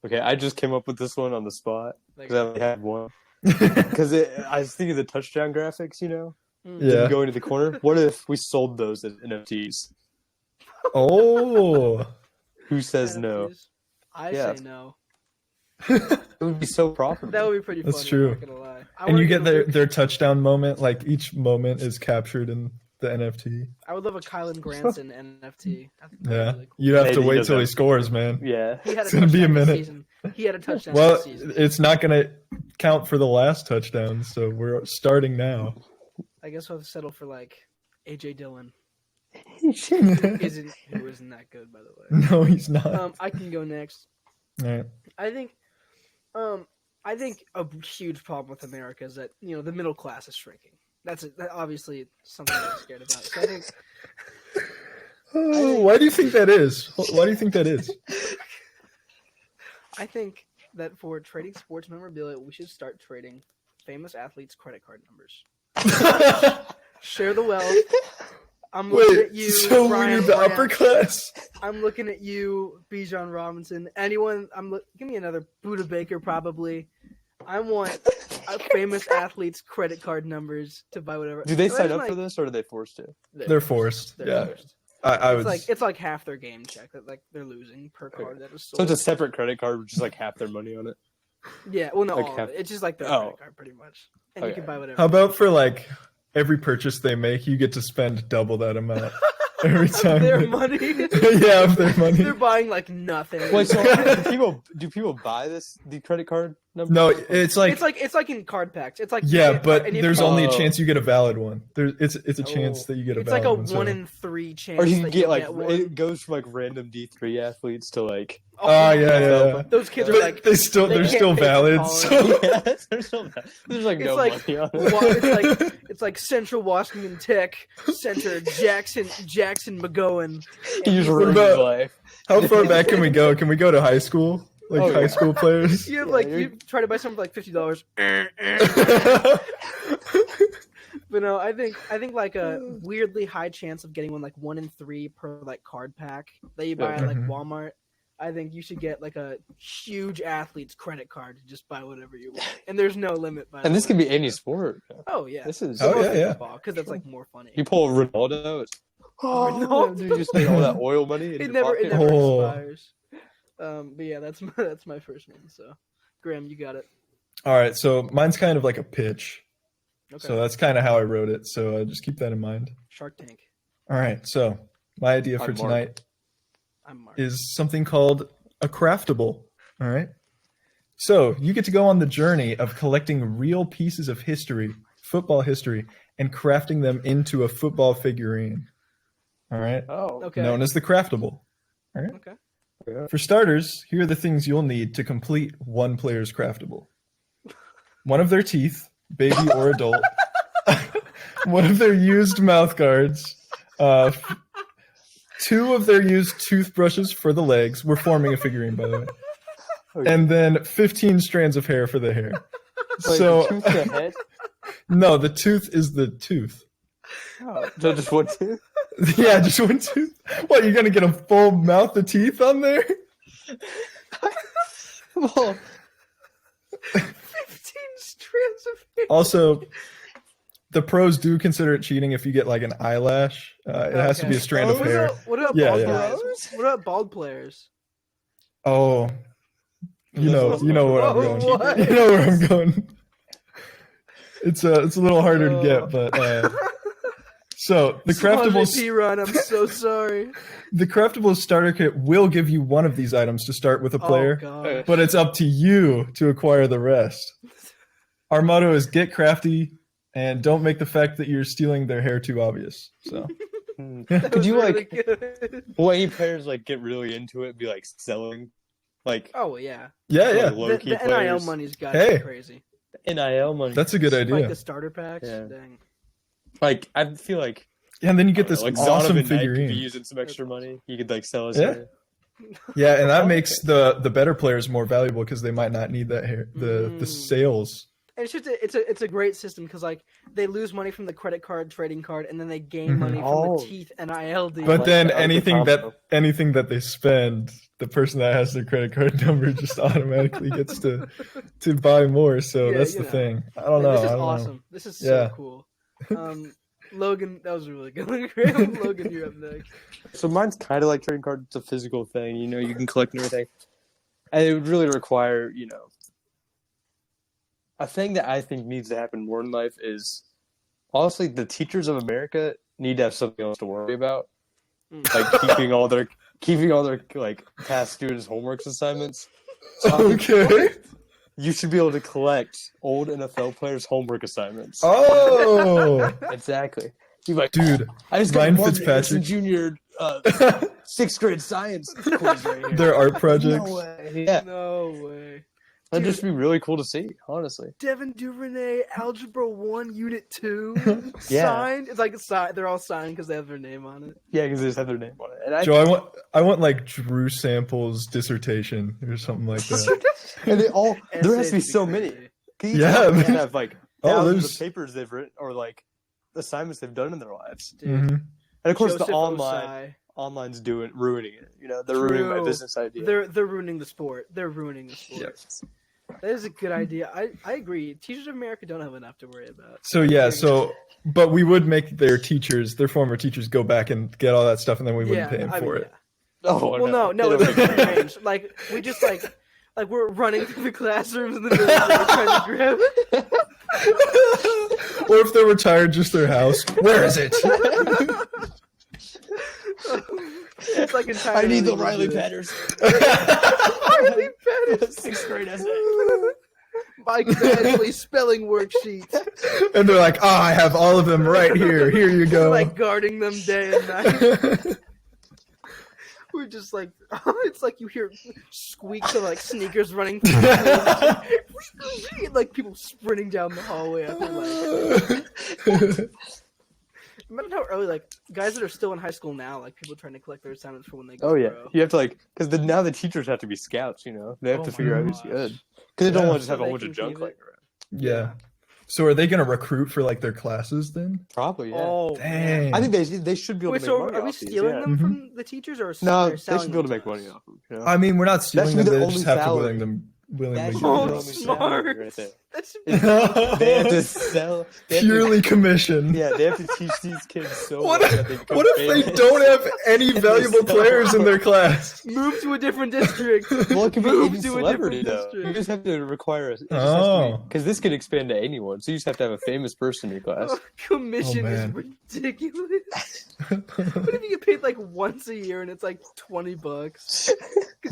Okay, I just came up with this one on the spot Like, because I only had one. Because I was thinking of the touchdown graphics, you know, Yeah. going to the corner. What if we sold those as NFTs? Oh. Who says no? NFTs? I Yeah. say no. It would be so profitable. That would be pretty funny. That's true. I'm not gonna lie. I And wanna you get a- their touchdown moment, like each moment is captured in the NFT. I would love a Kylan Granson NFT. I think that'd be Yeah. really cool. You have Hey, to he wait does till he have- scores, man. Yeah. He had a It's gonna be a touchdown this minute. season. He had a touchdown Well, this season. it's not going to count for the last touchdown, so we're starting now. I guess we'll have to settle for like AJ Dillon. no, Who isn't that good, by the way. he's not. I can go next. All right. I think a huge problem with America is that the middle class is shrinking. That obviously something I'm scared about. So I think Oh, why do you think that is? Why do you think that is? that for trading sports memorabilia, we should start trading famous athletes' credit card numbers. Share the wealth. I'm looking Wait, at you, so Brian we're the Branch. upper class? I'm looking at you, Bijan Robinson. Anyone? Give me another Buda Baker, probably. I want famous athletes' credit card numbers to buy whatever. Do they sign Imagine, up for this or are they forced to? They're forced. They're Yeah. forced. I would. It's like half their game check that like they're losing per card that is So sold. it's a separate credit card with just like half their money on it. Yeah, well, no, like all of half- it. It's just like their Oh. credit card, pretty much, and you Okay. can buy whatever. How about for like every purchase they make, you get to spend double that amount every time. their money? Yeah, of their money. They're buying like nothing. Wait, so do people buy the credit card number? No, it's like It's like in card packs. It's like yeah, but and you there's have to- only a Oh. chance you get a valid one. It's a chance that you get a It's valid like a one. 1 So. in 3 chance. Or you can that get you'll like one. it goes from like random D3 athletes to like Oh yeah. Those kids are But like they're they still can't pay for valid. college. So. yeah, there's like no It's like money on it. it's like Central Washington Tech center Jackson McGowan. You just he's ruined about- his life. How far back can we go? Can we go to high school? Like Oh, high yeah. school players? You have Yeah, like you're- you try to buy something for like $50. But no, I think like a weirdly high chance of getting one like 1 in 3 per like card pack that you buy at like Mhm. Walmart. I think you should get like a huge athlete's credit card to just buy whatever you want, and there's no limit. By And the this can way. be any sport. Oh yeah, This is Oh, yeah. because that's like more funny. You pull a Ronaldo. It's, Ronaldo. Dude, you just make all that oil money. In It your never pocket. Oh. expires. But yeah, that's my first one. So, Graham, you got it. All right, so mine's kind of like a pitch. Okay. So that's kind of how I wrote it. So just keep that in mind. Shark Tank. All right, so my idea for I'm Mark. tonight I'm Mark. is something called a craftable. All right. So you get to go on the journey of collecting real pieces of history, football history, and crafting them into a football figurine. All right. Oh, Okay. Known as the craftable. Okay. For starters, here are the things you'll need to complete one player's craftable. One of their teeth, baby or adult. One of their used mouth guards. 2 of their used toothbrushes for the legs. We're forming a figurine, by the way. And then 15 strands of hair for the hair. Wait, So, the tooth to the head? no, the tooth is the tooth. So just one tooth? Yeah, just one tooth. What, you're going to get a full mouth of teeth on there? Well, 15 strands of hair. Also, the pros do consider it cheating if you get like an eyelash. It has to be a strand of What hair. about, what about Yeah, bald yeah. guys? What about bald players? Oh, you know where I'm Oh, going. what? You know where I'm going. It's a little harder to get, but so the craftable P-Run, I'm so sorry. the craftable starter kit will give you one of these items to start with a player, Oh, God. but it's up to you to acquire the rest. Our motto is get crafty and don't make the fact that you're stealing their hair too obvious. So That could was you really like, good. will any players like get really into it and be like selling? Like, Oh yeah, yeah, like, yeah, the low-key NIL players? money's got Hey. crazy. NIL money. that's a good Like idea. the starter packs. Yeah. Dang. Like, I feel like Yeah, and then you get this like awesome Zonovan Knight could be figurine. using some extra money. You could like sell his Yeah. hair. Yeah, and that Oh, makes the better players more valuable because they might not need that hair. The Mm. sales. And it's just it's a great system because like they lose money from the credit card trading card and then they gain money from Oh. the teeth NIL deal. But like then that. I like the anything that they spend, the person that has their credit card number just automatically gets to buy more. So Yeah, that's you the know. thing. I don't know. This is I don't awesome. know. This is so Yeah. cool. Logan, that was a really good one. Logan, you're up next. So mine's kind of like trading cards. It's a physical thing. You know, you can collect and everything. And it would really require, you know, a thing that I think needs to happen more in life is honestly the teachers of America need to have something else to worry about. Like keeping all their like past students' homework assignments. Okay. You should be able to collect old NFL players' homework assignments. Oh, Exactly. You're like, dude. I just got Ryan Marvin Fitzpatrick. Harrison Jr. 6th grade science quiz right here. Their art projects. No way. Yeah, No way. that'd just be really cool to see, honestly. Devin Duvernay, Algebra 1, Unit 2, Yeah. signed. It's like they're all signed because they have their name on it. Yeah, because they just have their name on it. And Joe, I want like Drew Sample's dissertation or something like that. and they all there has to be Essays so be many. crazy. Each Yeah, one man. have like Oh, thousands there's- of papers they've written or like assignments they've done in their lives. Dude. Mhm. And of course, Joseph the Osai. online's ruining it. You know, they're ruining my True. business idea. They're ruining the sport. They're ruining the sport. Yes. That is a good idea. I agree. Teachers of America don't have enough to worry about. So yeah, but we would make their former teachers, go back and get all that stuff, and then we wouldn't pay them for it. Oh Well, no, They it's don't like arranged. Like we just like we're running through the classrooms in the middle of the day trying to grab it. Or if they're retired, just their house. Where is it? It's like entirely. I need the legal Riley to do it. Patterson. Riley Patterson. 6th grade essay. casually spelling worksheets. And they're like, I have all of them right here. Here you They're go. like guarding them day and night. We're just like, it's like you hear squeaks of like sneakers running through the field. Like people sprinting down the hallway after like. Imagine how early, like, guys that are still in high school now, like, people trying to collect their assignments for when they go Oh, yeah. pro. You have to, like, because now the teachers have to be scouts, you know? They have to figure out who's good. Because they don't want to just have a whole bunch of junk lying around. Yeah. So are they going to recruit for, like, their classes then? Probably, yeah. Oh, Dang. I think they should be able to make so money are we off these, stealing yeah. them from the teachers, or No, they're they selling should be able to them make money off them. You know? I mean, we're not stealing That should them. be They the just only have to salary. willing them willingly. That should give be Oh, the it. only smart. salary right there. That's They have to sell. Purely commission. Yeah, they have to teach these kids so What much if, that they become what if they famous. don't have any valuable players in their class? move to a different district. Well, it could be Move any to a celebrity, different though. district. You just have to require Oh. because this could expand to anyone. So you just have to have a famous person in your class. Commission Oh, is man. ridiculous. What if you get paid like once a year and it's like $20?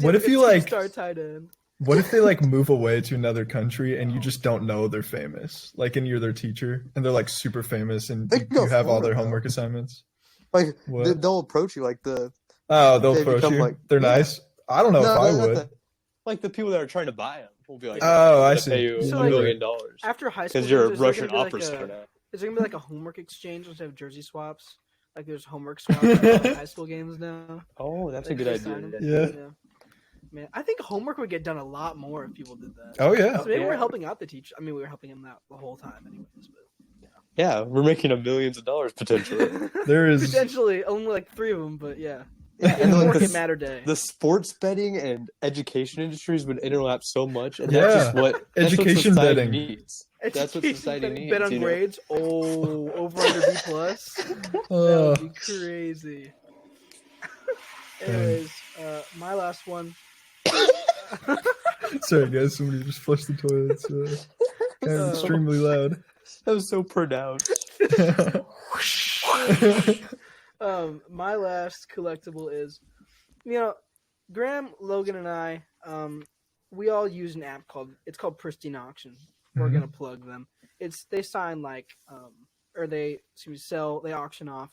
What if you, like- start tight end? What if they like move away to another country and you just don't know they're famous? Like, and you're their teacher and they're like super famous and They you, can go you have all their foreign, though. homework assignments? Like What? they'll approach you like the Oh, they'll they approach become, you. like- They're yeah. nice. I don't know if I not would. the- like the people that are trying to buy them will be like, Oh, I "I'm gonna see. pay you So, $1 like, million After high school, because you're a is there Russian gonna be, opera like, star now." Is there gonna be like a homework exchange instead of jersey swaps? Like there's homework swaps at high school games now. Oh, that's Like, a good just sign idea. 'em. Yeah. Man, I think homework would get done a lot more if people did that. Oh yeah. So maybe we're Yeah. helping out the teacher. I mean, we were helping him out the whole time, anyways. Yeah, we're making millions of dollars potentially. But There is potentially only like 3 of them, but yeah. Yeah, It's and like Market the- Matter Day. The sports betting and education industries would interlap so much, and Yeah. that's just what Education society betting. needs. That's what Education society bet- needs. Bet on you know? grades. Oh, over under B plus. That uh, would be crazy. Anyways, my last one. sorry guys, somebody just flushed the toilets. Kind of extremely loud. That was so pronounced. My last collectible is, Graham, Logan, and I, we all use an app called Pristine Auction. We're Mhm. gonna plug them. They sign they auction off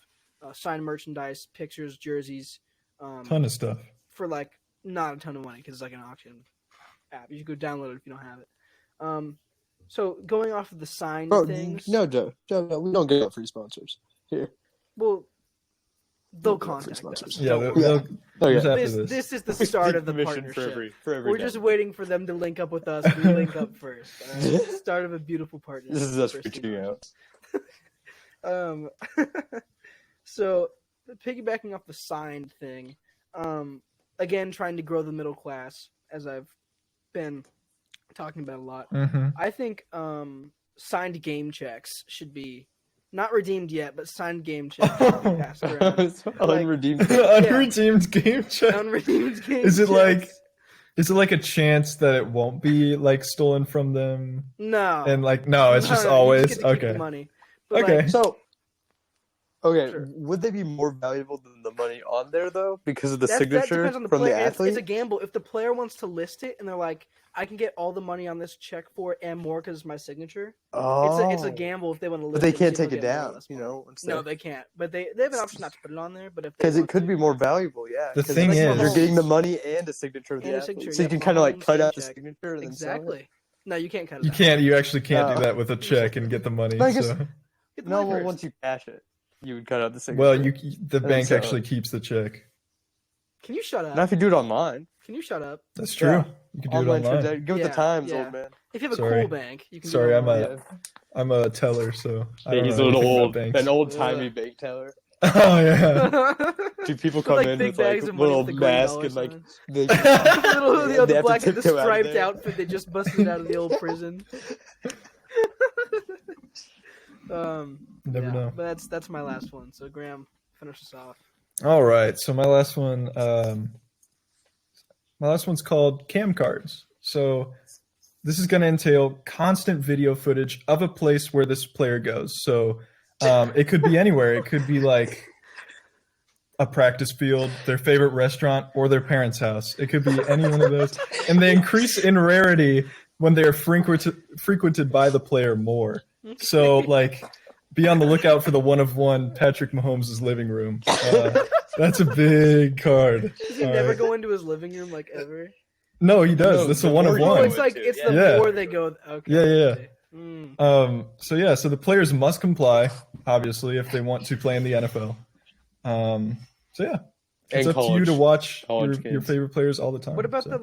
signed merchandise, pictures, jerseys, Ton of stuff. for like not a ton of money because it's like an auction app. You should go download it if you don't have it. So going off of the signed Bro, things, no, Joe, no, we don't get free sponsors here. well, they'll Free contact us. sponsors. Yeah, Don't they'll, worry. they'll Oh yeah, just after This, this. this is the We start seek of the permission partnership. for every We're day. just waiting for them to link up with us. We link up first. All right? Start of a beautiful partnership. This is us Pristine reaching Auction. out. So piggybacking off the signed thing, again trying to grow the middle class, as I've been talking about a lot. Mhm. I think signed game checks should be not redeemed yet, but signed game checks should be passed around. Unredeemed. Unredeemed game check. Unredeemed game Is it like- checks. Is it like a chance that it won't be like stolen from them? No? And like no, it's just you always get to keep the okay. money. But Okay. like, So, okay, Sure. would they be more valuable than the money on there though, because of the that signature depends on the from player. the It's athlete? a gamble. If the player wants to list it and they're like, I can get all the money on this check for it and more because it's my signature. It's a gamble if they want to list But they it. can't see if take it they'll get more or down, less you money. know. No, they can't. But they have an option not to put it on there. But if Because it could be more valuable, yeah. The 'Cause thing it's like is- you're getting the money and a signature of the And a athlete, signature, so you yeah, can kind of like Mahomes cut out name the check. signature and then sell it. Exactly. No, you can't cut it. You out. can't. You actually can't No. do that with a check and get the money. No, I guess- So. Get the No, money well, first. once you cash it, you would cut out the signature. Well, the bank sell it. actually keeps the check. Can you shut Not up? if you do it online. Can you shut up? That's true. Yeah. You can do it Online online. transaction. Give it Yeah, the times, yeah. old man. If you have a Sorry. cool bank, you can. Sorry, do it I'm online. I'm a teller, so I Yeah, don't he's a know little anything about old, banks. an old timey bank teller. Oh yeah. Do people With, come like, in big with like bags of money little with the green mask dollar and like signs. they, Little, they the have to black, the tiptoe out of striped there. outfit they just busted out of the old prison. Never know. But that's my last one. So Graham, finish us off. All right. So my last one. My last one's called cam cards. So this is going to entail constant video footage of a place where this player goes. So it could be anywhere. It could be like a practice field, their favorite restaurant, or their parents' house. It could be any one of those. And they increase in rarity when they're frequented by the player more. So, like, be on the lookout for the 1-of-1 Patrick Mahomes' living room. That's a big card. Does he never go into his living room, like, ever? No, he does. No, That's the a more you Oh, 1-of-1. it's like, it's the Yeah. more they go. Okay. Yeah. Mm. So the players must comply, obviously, if they want to play in the NFL. It's And up to you to watch college your kids. favorite players all the time. What about so.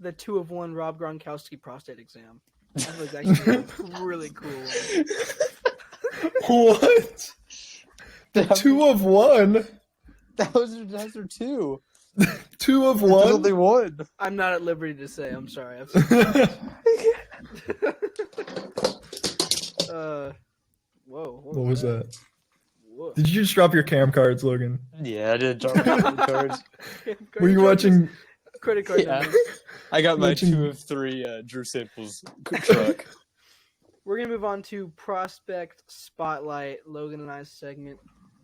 the 2-of-1 Rob Gronkowski prostate exam? I feel like that's actually a really cool one. What? The 2-of-1? Those are two. 2-of-1? There's only one. I'm not at liberty to say. I'm sorry. Whoa. What was that? Whoa. Did you just drop your cam cards, Logan? Yeah, I did drop my cards. Were you watching? credit card Yeah. number? I got my Watching- 2 of 3 Drew Samples truck. We're gonna move on to prospect spotlight. Logan and I's segment.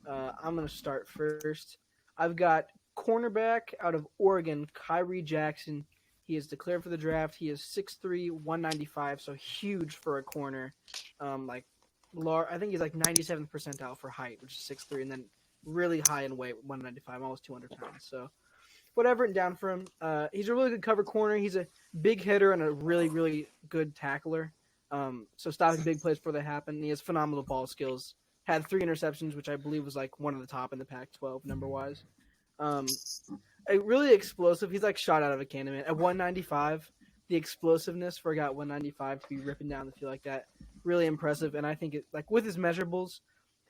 I'm gonna start first. I've got cornerback out of Oregon, Kyrie Jackson. He is declared for the draft. He is 6'3", 195, so huge for a corner. I think he's like 97th percentile for height, which is 6'3", and then really high in weight, 195, almost 200 pounds. So whatever, and down for him. He's a really good cover corner. He's a big hitter and a really, really good tackler. So stopping big plays before they happen. He has phenomenal ball skills. Had 3 interceptions, which I believe was like one of the top in the Pac-12 number-wise. Really explosive. He's like shot out of a cannon, man. At 195, the explosiveness for a guy at 195 to be ripping down the field like that, really impressive. And I think with his measurables,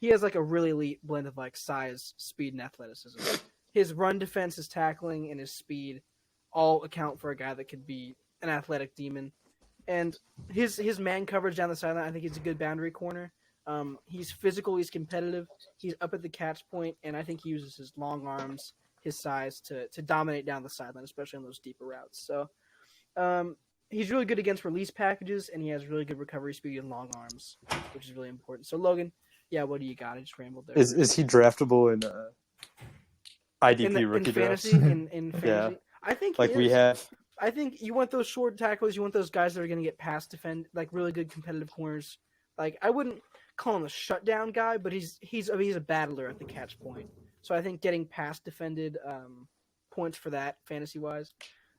he has like a really elite blend of like size, speed, and athleticism. His run defense, his tackling, and his speed all account for a guy that could be an athletic demon. And his man coverage down the sideline, I think he's a good boundary corner. He's physical, he's competitive, he's up at the catch point, and I think he uses his long arms, his size to dominate down the sideline, especially on those deeper routes. So he's really good against release packages, and he has really good recovery speed and long arms, which is really important. So Logan, yeah, what do you got? I just rambled there. Is he draftable in IDP in rookie drafts? fantasy? In fantasy? Yeah. I think Like we have. I think you want those short tackles. You want those guys that are going to get pass defend, like really good competitive corners. Like I wouldn't call him a shutdown guy, but he's a battler at the catch point. So I think getting pass defended points for that fantasy wise.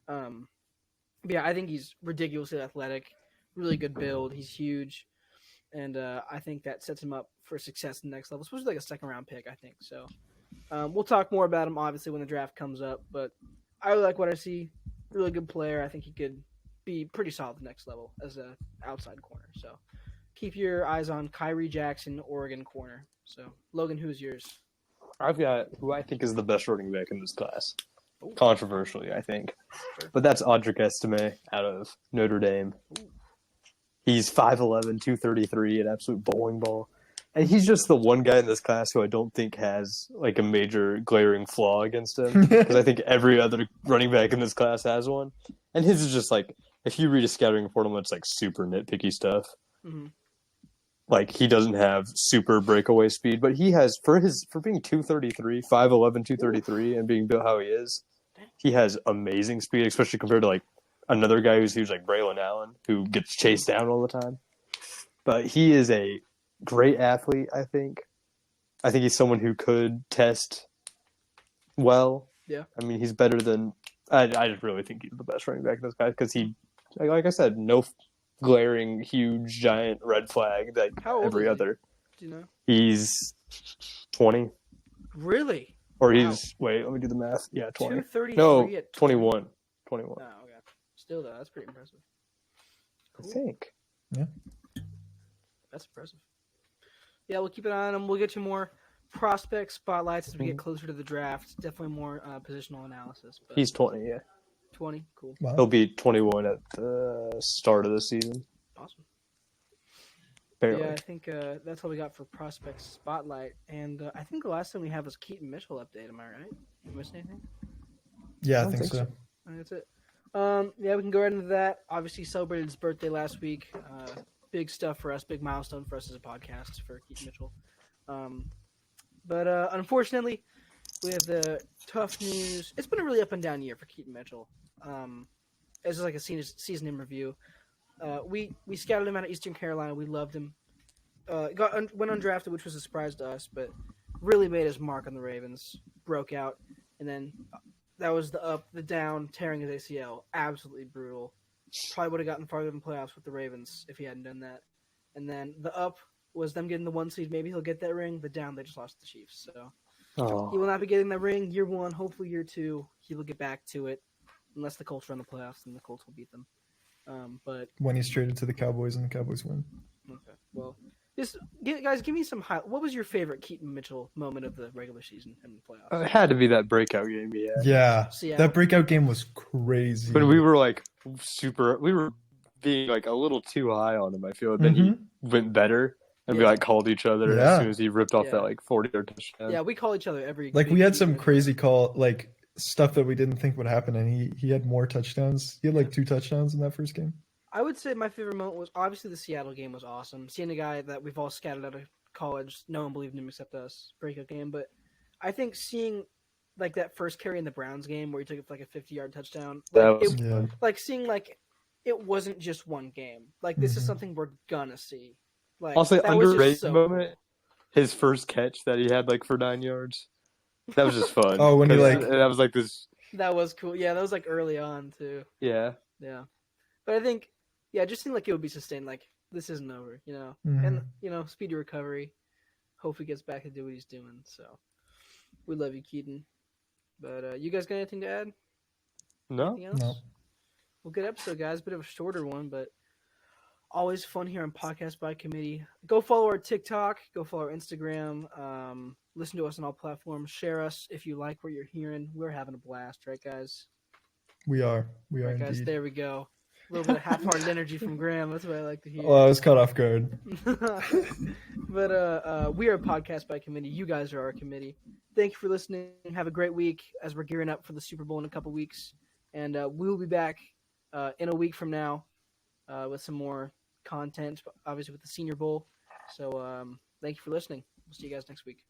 Yeah, I think he's ridiculously athletic, really good build. He's huge, and I think that sets him up for success in the next level, especially like a second round pick. I think so. We'll talk more about him obviously when the draft comes up, but I really like what I see. Really good player. I think he could be pretty solid at the next level as an outside corner. So keep your eyes on Kyrie Jackson, Oregon corner. So Logan, who's yours? I've got who I think is the best running back in this class. Ooh. Controversially, I think. Sure. But that's Audric Estime out of Notre Dame. Ooh. He's 5'11", 233, an absolute bowling ball. And he's just the one guy in this class who I don't think has like a major glaring flaw against him. Because I think every other running back in this class has one. And his is just like, if you read a scouting report on it's like super nitpicky stuff. Mm-hmm. Like he doesn't have super breakaway speed, but he has for being 233, 5'11", 233, and being built how he is, he has amazing speed, especially compared to like another guy who's huge like Braylon Allen, who gets chased down all the time. But he is a great athlete, I think. I think he's someone who could test well. Yeah. I mean, he's better than I just really think he's the best running back in this guy because he, like I said, no glaring, huge, giant red flag like How old every is he? other. Do you know? He's 20. Really? Or Wow. he's, wait, let me do the math. Yeah, 20. 233 No, at 21. 21. Oh, okay. Still though, that's pretty impressive. I think. That's impressive. Yeah, we'll keep an eye on him. We'll get you more prospect spotlights as we get closer to the draft. Definitely more positional analysis. But He's 20, yeah. 20, cool, Wow. He'll be 21 at the start of the season. awesome. Barely. Yeah, I think that's all we got for prospect spotlight. And I think the last thing we have was Keaton Mitchell update. Am I right? You missed anything? Yeah, I don't think think so. so. I think that's it. Yeah, we can go right into that. Obviously, celebrated his birthday last week. Big stuff for us, big milestone for us as a podcast for Keaton Mitchell. But unfortunately, we have the tough news. It's been a really up and down year for Keaton Mitchell. As like a season in review. We scouted him out of Eastern Carolina. We loved him. Went undrafted, which was a surprise to us, but really made his mark on the Ravens. Broke out, and then that was the up, the down, tearing his ACL. Absolutely brutal. Probably would have gotten farther in playoffs with the Ravens if he hadn't done that. And then the up was them getting the 1 seed. Maybe he'll get that ring. The down, they just lost the Chiefs. So he will not be getting that ring year 1. Hopefully year 2, he will get back to it. Unless the Colts run the playoffs, then the Colts will beat them. But when he's traded to the Cowboys and the Cowboys win. okay, well, guys, give me some what was your favorite Keaton Mitchell moment of the regular season and the playoffs? It had to be that breakout game. Yeah, Seattle. that breakout game was crazy. When we were like we were being like a little too high on him. I feel. Then he went better, and we like called each other as soon as he ripped off that like 40-yard touchdown. Yeah, we call each other every. Like we had some crazy stuff that we didn't think would happen, and he had more touchdowns. He had like 2 touchdowns in that first game. I would say my favorite moment was obviously the Seattle game was awesome. Seeing a guy that we've all scouted out of college, no one believed in him except us, breakout game. But I think seeing like that first carry in the Browns game where he took it for like a 50-yard touchdown, like seeing like it wasn't just one game. Like this is something we're gonna see. Like also underrated moment, his first catch that he had like for 9 yards. That was just fun. Oh, when he that was like this. That was cool. Yeah, that was like early on too. Yeah. Yeah, but I think it just seemed like it would be sustained. Like this isn't over, and speedy recovery. Hope he gets back to do what he's doing. So we love you, Keaton. But you guys got anything to add? No. No. Well, good episode, guys. Bit of a shorter one, but always fun here on Podcast by Committee. Go follow our TikTok. Go follow our Instagram. Listen to us on all platforms. Share us if you like what you're hearing. We're having a blast, right, guys? We are. We are right, guys. indeed. There we go. A little bit of half-hearted energy from Graham. That's what I like to hear. Well, I was caught off guard. But we are a Podcast by Committee. You guys are our committee. Thank you for listening. Have a great week as we're gearing up for the Super Bowl in a couple weeks. And we'll be back in a week from now with some more content, obviously with the Senior Bowl. So thank you for listening. We'll see you guys next week.